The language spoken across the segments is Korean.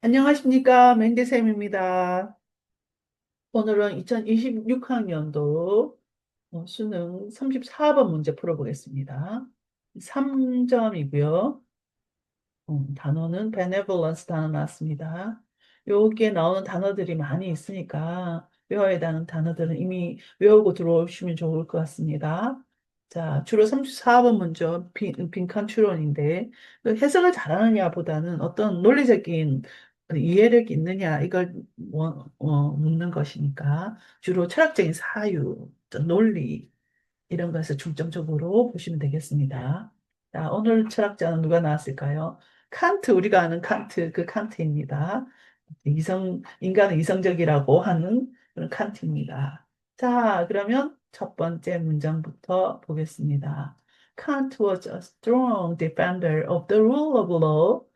안녕하십니까. 맨디쌤입니다. 오늘은 2026학년도 수능 34번 문제 풀어보겠습니다. 3점이고요. 단어는 benevolence 단어 나왔습니다. 여기에 나오는 단어들이 많이 있으니까 외워야 하는 단어들은 이미 외우고 들어오시면 좋을 것 같습니다. 자, 주로 34번 문제 빈칸 추론인데 그 해석을 잘하느냐 보다는 어떤 논리적인 이해력이 있느냐 이걸 묻는 것이니까 주로 철학적인 사유, 어떤 논리 이런 것을 중점적으로 보시면 되겠습니다. 자, 오늘 철학자는 누가 나왔을까요? 칸트, 우리가 아는 칸트, 그 칸트입니다. 인간은 이성적이라고 하는 그런 칸트입니다. 자, 그러면 첫 번째 문장부터 보겠습니다. Kant was a strong defender of the rule of law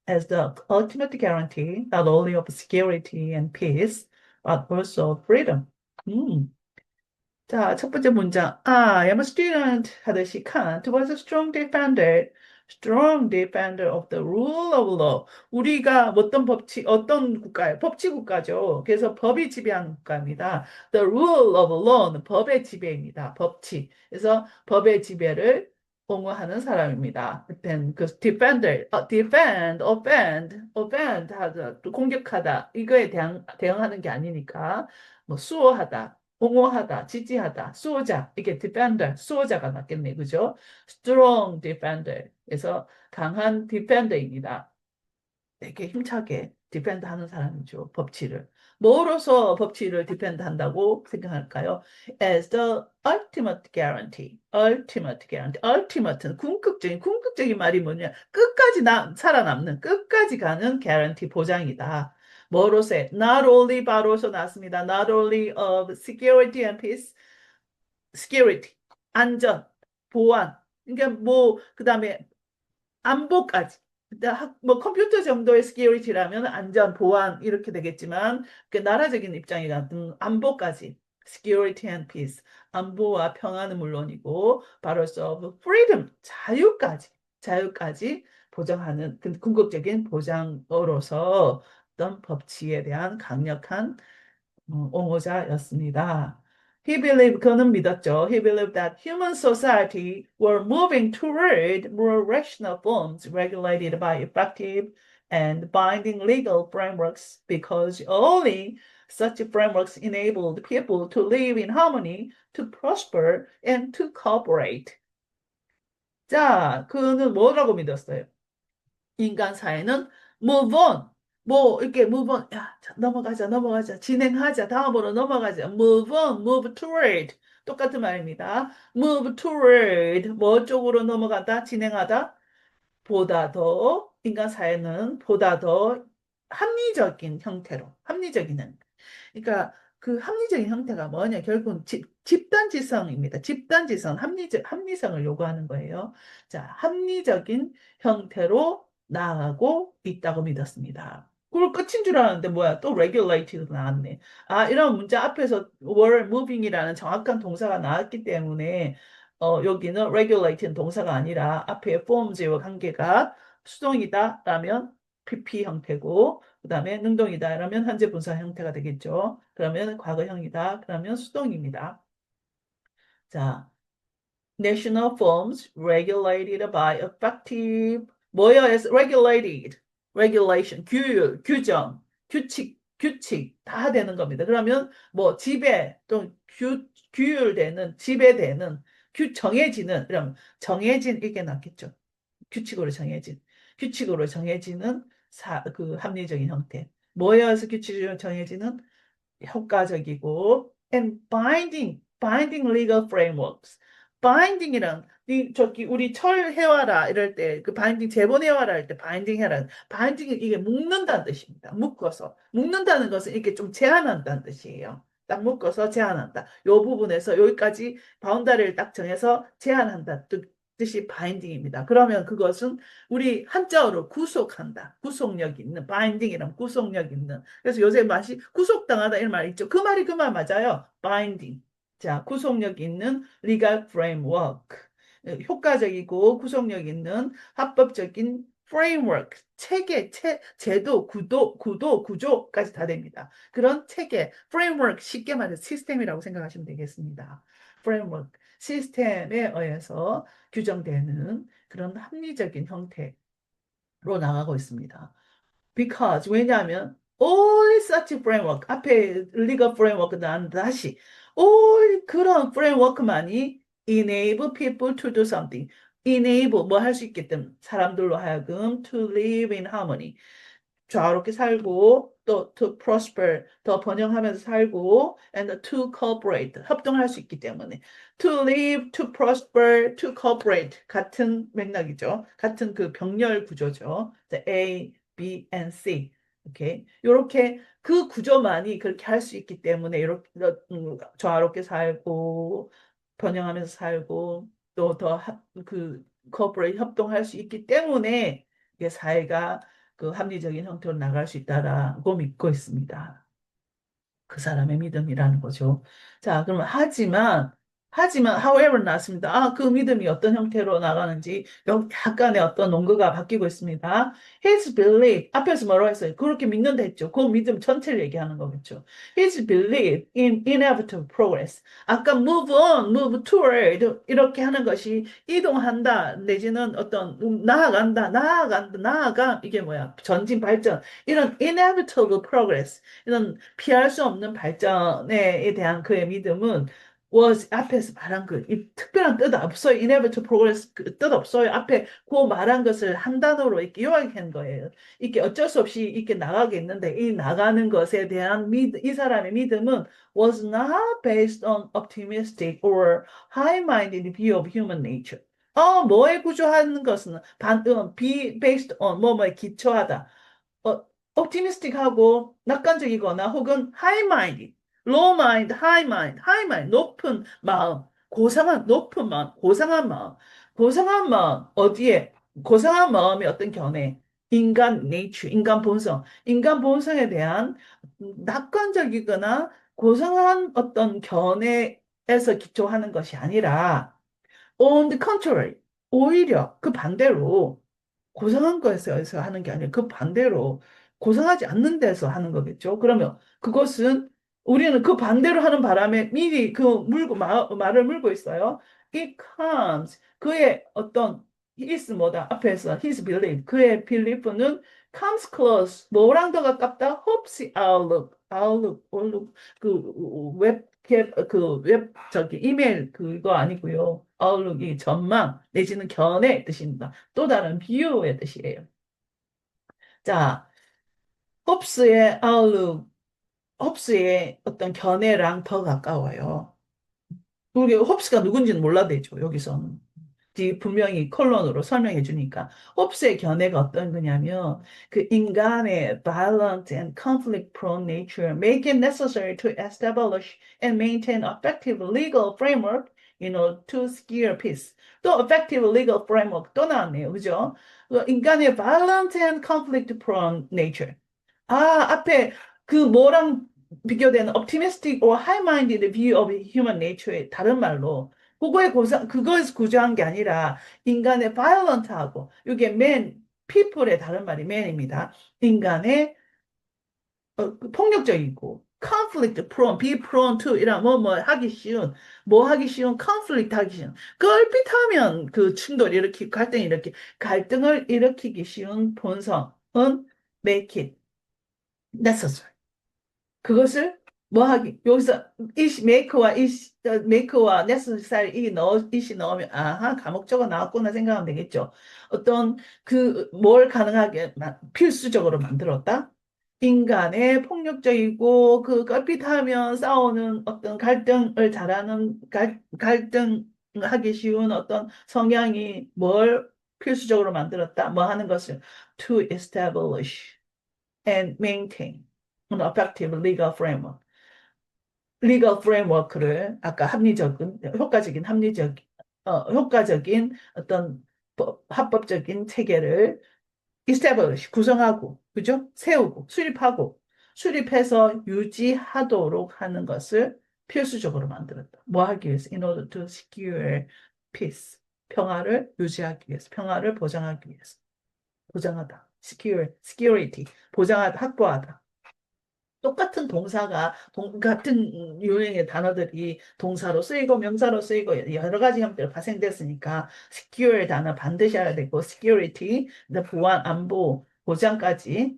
as the ultimate guarantee not only of security and peace, but also of freedom. 자, 첫 번째 문장. I am a student 하듯이 Kant was a strong defender of the rule of law. 우리가 어떤 법치, 어떤 국가예요? 법치 국가죠. 그래서 법이 지배하는 국가입니다. The rule of law는 법의 지배입니다. 법치. 그래서 법의 지배를 옹호하는 사람입니다. 그땐 그 defender, offend 하다, 또 공격하다. 이거에 대응하는 게 아니니까 뭐 수호하다. 옹호하다, 지지하다, 수호자, 이게 defender, 수호자가 맞겠네, 그죠? strong defender, 그래서 강한 defender입니다. 되게 힘차게 디펜드 하는 사람이죠, 법치를. 뭐로서 법치를 디펜드 한다고 생각할까요? As the ultimate guarantee. ultimate guarantee. ultimate는 궁극적인 말이 뭐냐? 끝까지 살아남는, 끝까지 가는 guarantee 보장이다. 뭐로서? Not only 바로서 나왔습니다. Not only of security and peace. security. 안전, 보안. 그러니까 뭐, 그 다음에 안보까지. 뭐 컴퓨터 정도의 security라면 안전, 보안 이렇게 되겠지만 그 나라적인 입장이라든 안보까지 security and peace 안보와 평화는 물론이고 바로 of freedom 자유까지 보장하는 그 궁극적인 보장으로서 어떤 법치에 대한 강력한 옹호자였습니다. 그는 믿었죠. He believed that human society were moving toward more rational forms regulated by effective and binding legal frameworks because only such frameworks enabled people to live in harmony, to prosper, and to cooperate. 자, 그는 뭐라고 믿었어요? 인간 사회는 move on. 뭐 이렇게 move on. 야, 자, 넘어가자. 진행하자. 다음으로 넘어가자. move on, move toward. 똑같은 말입니다. move toward. 뭐 쪽으로 넘어간다? 진행하다. 보다 더 인간 사회는 보다 더 합리적인 형태로 합리적인 형태. 그러니까 그 합리적인 형태가 뭐냐? 결국은 집단지성입니다. 집단지성, 합리성을 요구하는 거예요. 자, 합리적인 형태로 나아가고 있다고 믿었습니다. 그걸 끝인 줄 알았는데 뭐야? 또 regulated 나왔네. 아, 이런 문자 앞에서 were moving이라는 정확한 동사가 나왔기 때문에 여기는 regulating 동사가 아니라 앞에 forms와 관계가 수동이다라면 PP 형태고 그다음에 능동이다라면 현재 분사 형태가 되겠죠. 그러면 과거형이다. 그러면 수동입니다. 자, national forms regulated by effective 뭐여에서 regulated, regulation, 규정, 규칙 다 되는 겁니다. 그러면 뭐 지배 또 규율되는 지배되는 정해지는 그럼 정해진 이게 낫겠죠. 규칙으로 정해진 규칙으로 정해지는 그 합리적인 형태. 뭐여서 규칙으로 정해지는 효과적이고 and binding legal frameworks. binding이란 저기 우리 철 해와라 이럴 때 그 바인딩 제본해와라 할 때 바인딩 해라. 바인딩은 이게 묶는다는 뜻입니다. 묶어서 묶는다는 것은 이렇게 좀 제한한다는 뜻이에요. 딱 묶어서 제한한다. 요 부분에서 여기까지 바운다리를 딱 정해서 제한한다. 뜻이 바인딩입니다. 그러면 그것은 우리 한자어로 구속한다. 구속력 있는 바인딩이란 구속력 있는. 그래서 요새 맛이 구속당하다 이런 말 있죠. 그 말이 그 말 맞아요. 바인딩. 자, 구속력 있는 legal framework. 효과적이고 구속력 있는 합법적인 framework, 체계, 제도, 구조까지 다 됩니다. 그런 체계, framework 쉽게 말해서 시스템이라고 생각하시면 되겠습니다. framework, 시스템에 의해서 규정되는 그런 합리적인 형태로 나가고 있습니다. Because 왜냐하면 all such framework 앞에 legal framework 난 다시 all 그런 framework만이 enable people to do something enable 뭐 할 수 있기 때문에 사람들로 하여금 to live in harmony 좌우롭게 살고 또 to prosper 더 번영하면서 살고 and to cooperate 협동할 수 있기 때문에 to live, to prosper, to cooperate 같은 맥락이죠. 같은 그 병렬 구조죠. A, B, and C. 오케이. 요렇게 그 구조만이 그렇게 할 수 있기 때문에 이렇게 좌우롭게 살고 번영하면서 살고 또 더 그 cooperate 협동할 수 있기 때문에 이게 사회가 그 합리적인 형태로 나갈 수 있다라고 믿고 있습니다. 그 사람의 믿음이라는 거죠. 자, 그러면 however 나왔습니다. 아, 그 믿음이 어떤 형태로 나가는지 여기 약간의 어떤 논거가 바뀌고 있습니다. His belief 앞에서 뭐라고 했어요? 그렇게 믿는다 했죠. 그 믿음 전체를 얘기하는 거겠죠. His belief in inevitable progress. 아까 move on, move toward 이렇게 하는 것이 이동한다 내지는 어떤 나아가 이게 뭐야? 전진 발전 이런 inevitable progress 이런 피할 수 없는 발전에 대한 그의 믿음은 was 앞에서 말한 이 특별한 뜻 없어요. inevitable progress 그뜻 없어요. 앞에 그 말한 것을 한 단어로 이렇게 요약한 거예요. 이게 어쩔 수 없이 이렇게 나가겠는데 이 나가는 것에 대한 이 사람의 믿음은 was not based on optimistic or high-minded view of human nature. 뭐에 구조하는 것은 be based on 뭐뭐에 기초하다. 어, optimistic하고 낙관적이거나 혹은 high mind, low mind, high mind, 높은 마음, 고상한 높은 마음, 고상한 마음 어디에? 고상한 마음의 어떤 견해, 인간 nature, 인간 본성에 대한 낙관적이거나 고상한 어떤 견해에서 기초하는 것이 아니라 on the contrary, 오히려 그 반대로 고상한 거에서 하는 게 아니라 그 반대로 고상하지 않는 데서 하는 거겠죠. 그러면 그것은 우리는 그 반대로 하는 바람에 미리 그 말을 물고 있어요. It comes 그의 어떤 his 뭐다 앞에서 his belief 그의 belief는 comes close 뭐랑 더 가깝다? Hope's outlook 그웹 저기 이메일 그거 아니고요. outlook이 전망 내지는 견해 뜻입니다. 또 다른 뷰의 뜻이에요. 자, 홉스의 outlook, 홉스의 어떤 견해랑 더 가까워요. 우리 홉스가 누군지는 몰라도 되죠, 여기서는. 분명히 컬론으로 설명해 주니까. 홉스의 견해가 어떤 거냐면, 그 인간의 violent and conflict prone nature make it necessary to establish and maintain effective legal framework, to secure peace. 또 effective legal framework 또 나왔네요. 그죠? 인간의 violent and conflict prone nature. 앞에 그 뭐랑 비교되는 optimistic or high-minded view of human nature의 다른 말로 그거에서 구조한 게 아니라 인간의 violent하고 이게 people의 다른 말이 man입니다. 인간의 그 폭력적이고 conflict prone, be prone to 이런 뭐 하기 쉬운 conflict 하기 쉬운 껄핏하면 그 충돌 일으키고 갈등을 일으키기 쉬운 본성은 make it necessary. 그것을 뭐 하기 여기서 make와 necessary 이시 넣으면 감옥적으로 나왔구나 생각하면 되겠죠. 어떤 그 뭘 가능하게 필수적으로 만들었다. 인간의 폭력적이고 그 껄핏하면 싸우는 어떤 갈등을 잘하는 갈등하기 쉬운 어떤 성향이 뭘 필수적으로 만들었다. 뭐 하는 것을 to establish and maintain an effective legal framework. legal framework를 아까 효과적인 어떤 합법적인 체계를 establish, 구성하고, 그죠? 세우고, 수립해서 유지하도록 하는 것을 필수적으로 만들었다. 뭐 하기 위해서? In order to secure peace. 평화를 유지하기 위해서, 평화를 보장하기 위해서. 보장하다. security, 보장하다, 확보하다. 똑같은 동사가 같은 유형의 단어들이 동사로 쓰이고 명사로 쓰이고 여러 가지 형태로 파생됐으니까 secure 단어 반드시 알아야 되고 security, 보안, 안보, 보장까지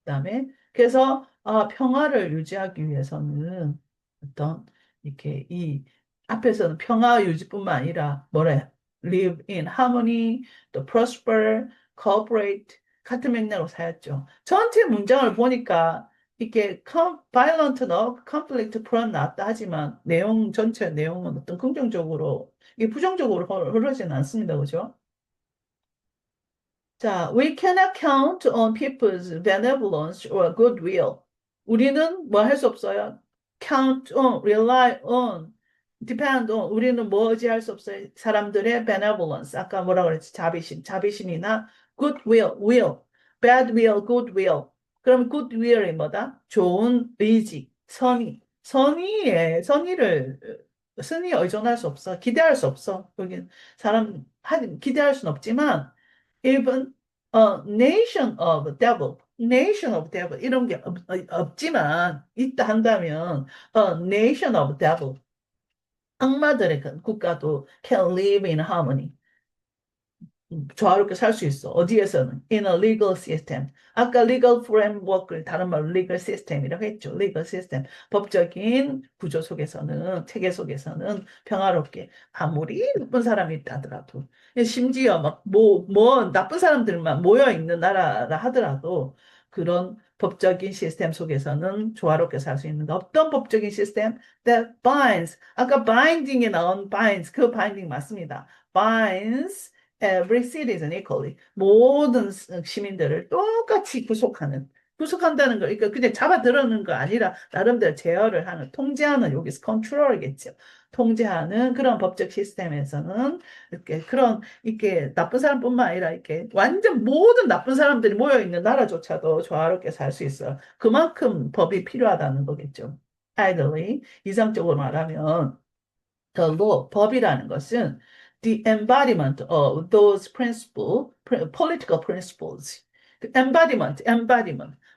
그다음에 그래서 평화를 유지하기 위해서는 어떤 이렇게 이 앞에서는 평화 유지뿐만 아니라 뭐래? live in harmony, 또 prosper, cooperate 같은 맥락으로 사였죠. 전체 문장을 보니까 이게 violent나 conflict 프로는 나왔다 하지만 내용 전체 내용은 어떤 긍정적으로 이게 부정적으로 흐르지는 않습니다. 그죠? 자, we cannot count on people's benevolence or goodwill. 우리는 뭐 할 수 없어요. count on, rely on, depend on. 우리는 뭐 의지할 수 없어요. 사람들의 benevolence. 아까 뭐라 그랬지? 자비심이나 goodwill, will, bad will, goodwill. 그럼 goodwill이 뭐다? 좋은 의지, 선의를 선의에 의존할 수 없어. 기대할 수 없어. 여기 기대할 수는 없지만 even nation of devil 이런 게 없지만 있다 한다면 nation of devil 악마들의 그 국가도 can live in harmony 조화롭게 살 수 있어. 어디에서는? In a legal system. 아까 legal framework를 다른 말로 legal system이라고 했죠. legal system. 법적인 구조 속에서는, 체계 속에서는 평화롭게 아무리 나쁜 사람이 있다 하더라도 심지어 나쁜 사람들만 모여 있는 나라라 하더라도 그런 법적인 시스템 속에서는 조화롭게 살 수 있는데 어떤 법적인 시스템? That binds. 아까 binding에 나온 binds. 그 binding 맞습니다. binds every citizen equally. 모든 시민들을 똑같이 구속한다는 거, 그러니까 그냥 잡아들어는 거 아니라 나름대로 제어를 하는, 통제하는, 여기서 컨트롤이겠죠. 통제하는 그런 법적 시스템에서는 이렇게 나쁜 사람뿐만 아니라 이렇게 완전 모든 나쁜 사람들이 모여 있는 나라조차도 조화롭게 살 수 있어요. 그만큼 법이 필요하다는 거겠죠. Ideally, 이상적으로 말하면 the law, 법이라는 것은 the embodiment of those political principles. 그 embodiment.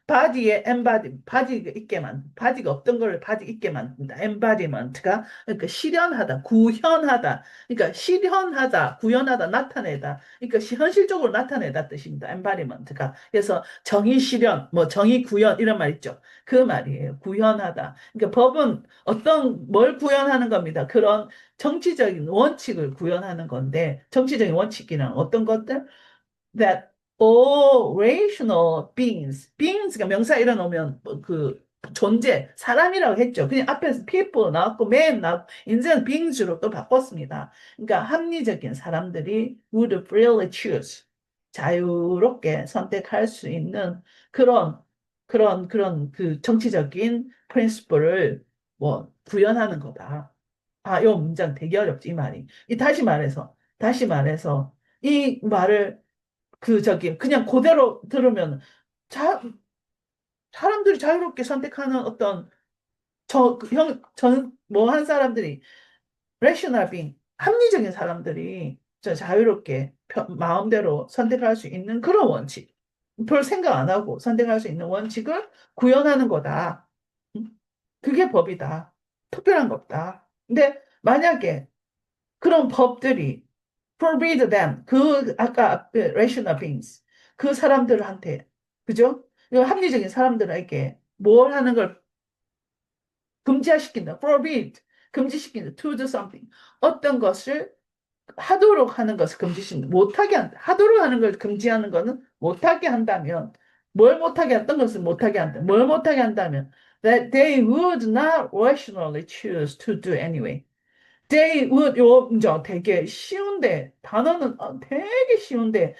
바디의 embodiment, 바디가 없던 걸 바디 있게 만든다. embodiment가 그러니까 실현하다, 구현하다. 그러니까 실현하다, 구현하다, 나타내다. 그러니까 현실적으로 나타내다 뜻입니다. embodiment가. 그래서 정의 실현, 뭐 정의 구현 이런 말 있죠. 그 말이에요. 구현하다. 그러니까 법은 뭘 구현하는 겁니다. 그런 정치적인 원칙을 구현하는 건데, 정치적인 원칙이란 어떤 것들? That all rational beings, 가 명사 일어나면 사람이라고 했죠. 그냥 앞에서 people 나왔고, man 나왔고, 이제는 beings로 또 바꿨습니다. 그러니까 합리적인 사람들이 would freely choose. 자유롭게 선택할 수 있는 그런, 그 정치적인 프린시플을 구현하는 거다. 이 문장 되게 어렵지, 이 말이. 다시 말해서, 이 말을 그냥 그대로 들으면, 자, 사람들이 자유롭게 선택하는 어떤, 한 사람들이, rational being, 합리적인 사람들이 자유롭게 마음대로 선택할 수 있는 그런 원칙. 별 생각 안 하고 선택할 수 있는 원칙을 구현하는 거다. 음? 그게 법이다. 특별한 거 없다. 근데 만약에 그런 법들이 forbid them, 아까 앞에 rational beings, 그 사람들한테, 그죠? 이 합리적인 사람들에게 뭘 하는 걸 금지시킨다. forbid, 금지시킨다. to do something. 어떤 것을 하도록 하는 것을 금지시킨다. 못하게 한다. 하도록 하는 걸 금지하는 것은 못하게 한다면, 뭘 못하게 했던 것을 못하게 한다. 뭘 못하게 한다면, that they would not rationally choose to do anyway. They would, 이제 되게 쉬운데, 단어는 되게 쉬운데,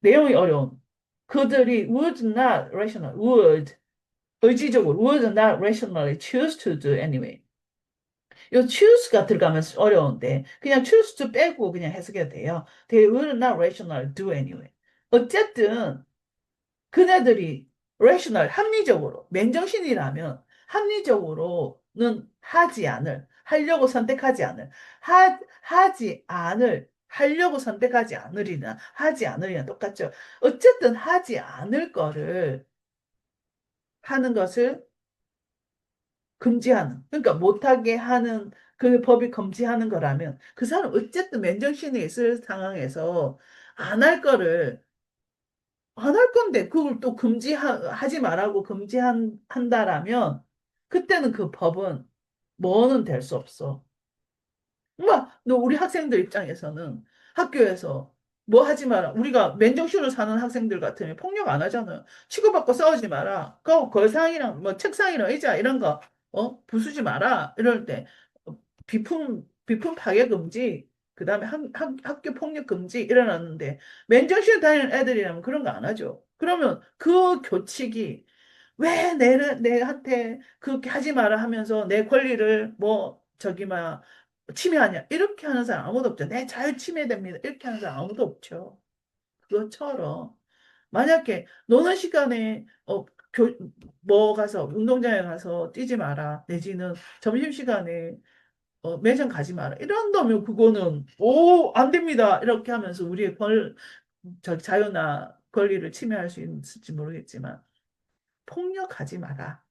내용이 어려운. 그들이 의지적으로, would not rationally choose to do anyway. 요 choose가 들어가면서 어려운데, 그냥 choose to 빼고 그냥 해석해도 돼요. They would not rationally do anyway. 어쨌든, 그네들이 합리적으로, 맨정신이라면 합리적으로는 하려고 선택하지 않을, 하지 않을 하려고 선택하지 않으리나, 하지 않으리나 똑같죠. 어쨌든 하지 않을 거를 하는 것을 금지하는, 그러니까 못하게 하는 그 법이 금지하는 거라면 그 사람 어쨌든 맨정신에 있을 상황에서 안 할 거를 안 할 건데 그걸 또 금지하지 말라고 금지한다라면 그때는 그 법은 뭐는 될 수 없어. 너 우리 학생들 입장에서는 학교에서 뭐 하지 마라. 우리가 맨정신으로 사는 학생들 같으면 폭력 안 하잖아요. 치고받고 싸우지 마라. 그 걸상이랑 뭐 책상이랑 의자 이런 거 부수지 마라. 이럴 때 비품 파괴 금지, 그다음에 학교 폭력 금지 일어났는데 맨정신 다니는 애들이라면 그런 거 안 하죠. 그러면 그 교칙이 왜 내한테 그렇게 하지 마라 하면서 내 권리를 뭐 저기 막 침해하냐 이렇게 하는 사람 아무도 없죠. 내 자유 침해됩니다. 이렇게 하는 사람 아무도 없죠. 그것처럼 만약에 노는 시간에 교, 뭐 가서 운동장에 가서 뛰지 마라 내지는 점심시간에 매장 가지 마라 이런다면 그거는 안 됩니다 이렇게 하면서 우리의 자유나 권리를 침해할 수 있을지 모르겠지만 폭력하지 마라.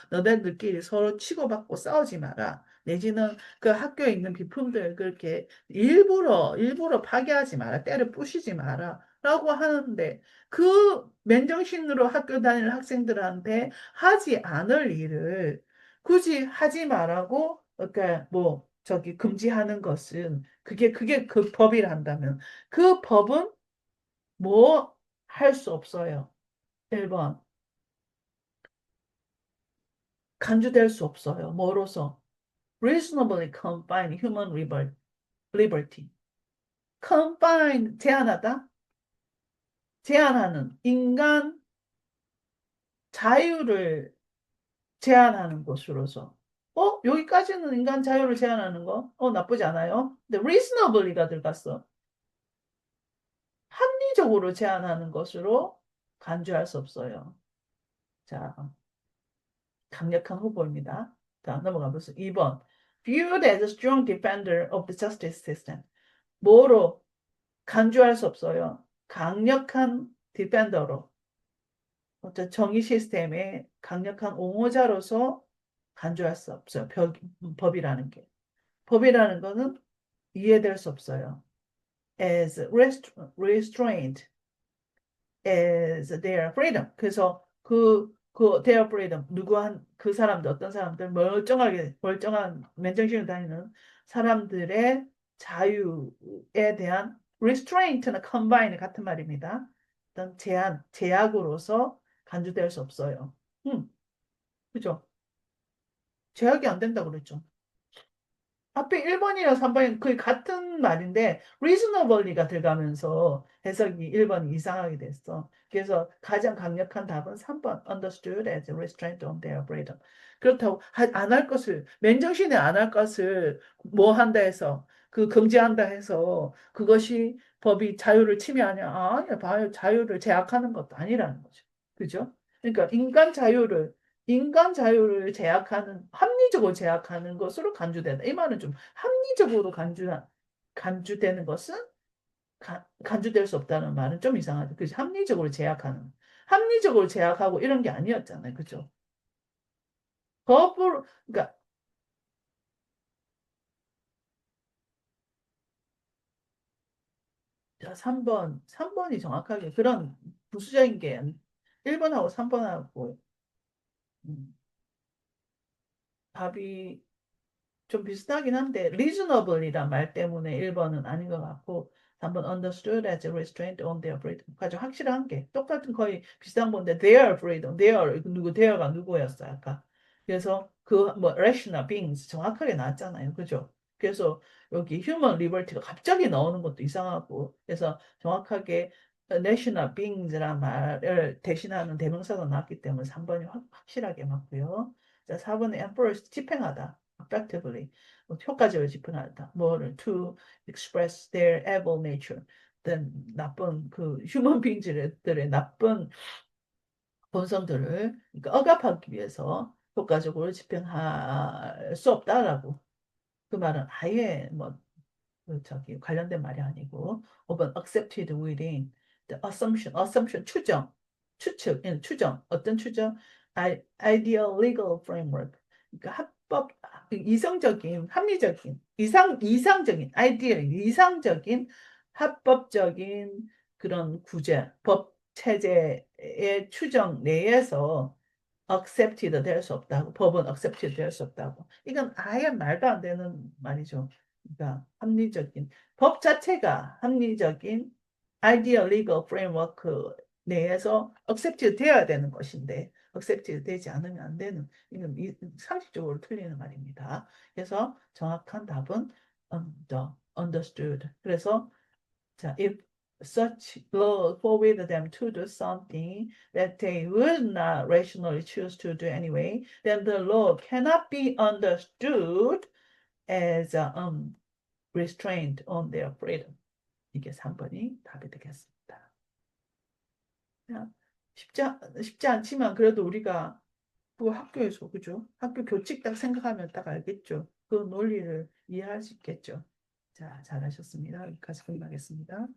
너네들끼리 서로 치고받고 싸우지 마라. 내지는 그 학교에 있는 비품들 그렇게 일부러 파괴하지 마라. 때려 부시지 마라. 라고 하는데 그 맨정신으로 학교 다니는 학생들한테 하지 않을 일을 굳이 하지 말라고 그러니까 뭐 저기 금지하는 것은 그게 그 법이라 한다면 그 법은 뭐 할 수 없어요. 1번 간주될 수 없어요. 뭐로서? reasonably confine human liberty. confine, 제한하다? 제한하는, 인간 자유를 제한하는 것으로서. 여기까지는 인간 자유를 제한하는 거? 나쁘지 않아요. 근데 reasonably가 들어갔어. 합리적으로 제한하는 것으로 간주할 수 없어요. 자, 강력한 후보입니다. 자, 넘어가 보세요. 2번. Viewed as a strong defender of the justice system. 뭐로 간주할 수 없어요. 강력한 디펜더로, 어떤 정의 시스템의 강력한 옹호자로서 간주할 수 없어요. 법이라는 게. 법이라는 거는 이해될 수 없어요. As restrained as their freedom. 그래서 their freedom, 그 사람들, 어떤 사람들, 멀쩡한 맨정신을 다니는 사람들의 자유에 대한 restraint나 confine이 같은 말입니다. 어떤 제약으로서 간주될 수 없어요. 그죠? 제약이 안 된다고 그랬죠. 앞에 1번이랑 3번이 거의 같은 말인데 reasonably가 들어가면서 해석이 1번이 이상하게 됐어. 그래서 가장 강력한 답은 3번 understood as restraint on their freedom. 그렇다고 안 할 것을 맨정신에 안 할 것을 뭐 한다 해서 그 금지한다 해서 그것이 법이 자유를 침해하냐? 아니야. 봐요. 자유를 제약하는 것도 아니라는 거죠. 그죠? 그러니까 인간 자유를 합리적으로 제약하는 것으로 간주된다. 이 말은 좀 합리적으로 간주되는 것은 간주될 수 없다는 말은 좀 이상하죠. 그죠? 합리적으로 제약하고 이런 게 아니었잖아요. 그죠? 그러니까, 3번이 정확하게 그런 부수적인 게 1번하고 3번하고 답이 좀 비슷하긴 한데 reasonable이란 말 때문에 1번은 아닌 것 같고 3번 understood as a restraint on their freedom 가장 확실한 게 똑같은 거의 비슷한 건데 their freedom, their가 누구였어요 아까 그래서 그 뭐 rational beings 정확하게 나왔잖아요 그죠? 그래서 여기 human liberty가 갑자기 나오는 것도 이상하고 그래서 정확하게 national beings란 말을 대신하는 대명사가 나왔기 때문에 3번이 확실하게 맞고요. 자, 4번은 enforce 집행하다. effectively 효과적으로 집행한다. 뭐를 to express their evil nature. 어떤 나쁜 그 휴먼 빙들의 나쁜 본성들을 그러니까 억압하기 위해서 효과적으로 집행할 수 없다라고 그 말은 아예 뭐 저기 관련된 말이 아니고 5번 accepted within the assumption 추측 추정 어떤 추정 ideal legal framework 그러니까 합법 이성적인 합리적인 이상적인 ideal 이상적인 합법적인 그런 구제 법 체제의 추정 내에서 accepted 될 수 없다고 법은 accepted 될 수 없다고 이건 아예 말도 안 되는 말이죠. 그러니까 합리적인 법 자체가 합리적인 ideal legal framework 내에서 accepted 되어야 되는 것인데 accepted 되지 않으면 안 되는 이건 상식적으로 틀리는 말입니다. 그래서 정확한 답은 the understood. 그래서 자, if such law forbid them to do something that they would not rationally choose to do anyway, then the law cannot be understood as restraint on their freedom. 이게 3번이 답이 되겠습니다. 쉽지 않지만 그래도 우리가 그 학교에서 그죠? 학교 교칙 딱 생각하면 딱 알겠죠? 그 논리를 이해할 수 있겠죠? 자, 잘하셨습니다. 여기까지 끝나겠습니다.